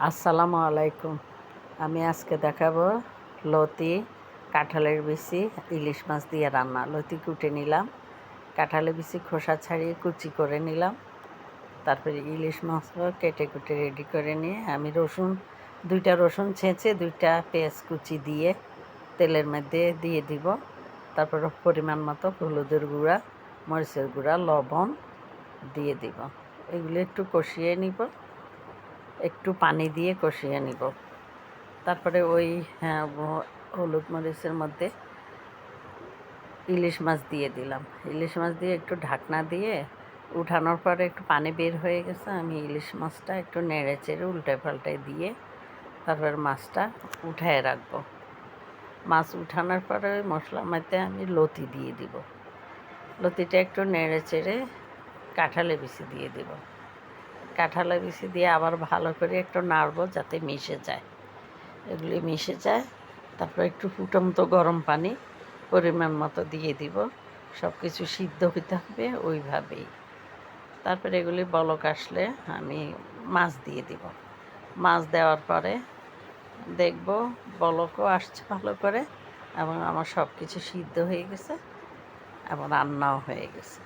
আসসালামু আলাইকুম। আমি আজকে দেখাবো লতি, কাঁঠালের বিচি, ইলিশ মাছ দিয়ে রান্না। লতি কুটে নিলাম, কাঁঠালের বিচি খোসা ছাড়িয়ে কুচি করে নিলাম। তারপরে ইলিশ মাছও কেটে কুটে রেডি করে নিয়ে আমি দুইটা রসুন ছেঁচে 2টা পেঁয়াজ কুচি দিয়ে তেলের মধ্যে দিয়ে দিব। তারপর পরিমাণ মতো হলুদের গুঁড়া, মরিচের গুঁড়া, লবণ দিয়ে দিব। এগুলো একটু কষিয়ে নিব, একটু পানি দিয়ে কষিয়ে নিব। তারপরে ওই হলুদ মরিচের মধ্যে ইলিশ মাছ দিয়ে দিলাম। ইলিশ মাছ দিয়ে একটু ঢাকনা দিয়ে উঠানোর পরে একটু পানি বের হয়ে গেছে। আমি ইলিশ মাছটা একটু নেড়ে চেড়ে উল্টে পাল্টে দিয়ে তারপর মাছটা উঠায় রাখবো। মাছ উঠানোর পরে ওই মশলার মধ্যে আমি লতি দিয়ে দিব। লতিটা একটু নেড়ে চেড়ে কাঁঠালে বিচি দিয়ে দিব। কাঁঠালে বিচি দিয়ে আবার ভালো করে একটু নাড়বো যাতে মিশে যায়, এগুলি মিশে যায়। তারপর একটু ফুটন্ত গরম পানি পরিমাণ মতো দিয়ে দিব। সব কিছু সিদ্ধ হতে হবে ওইভাবেই। তারপরে এগুলি বলক আসলে আমি মাছ দিয়ে দিব। মাছ দেওয়ার পরে দেখব বলকও আসছে ভালো করে এবং আমার সব কিছু সিদ্ধ হয়ে গেছে এবং রান্নাও হয়ে গেছে।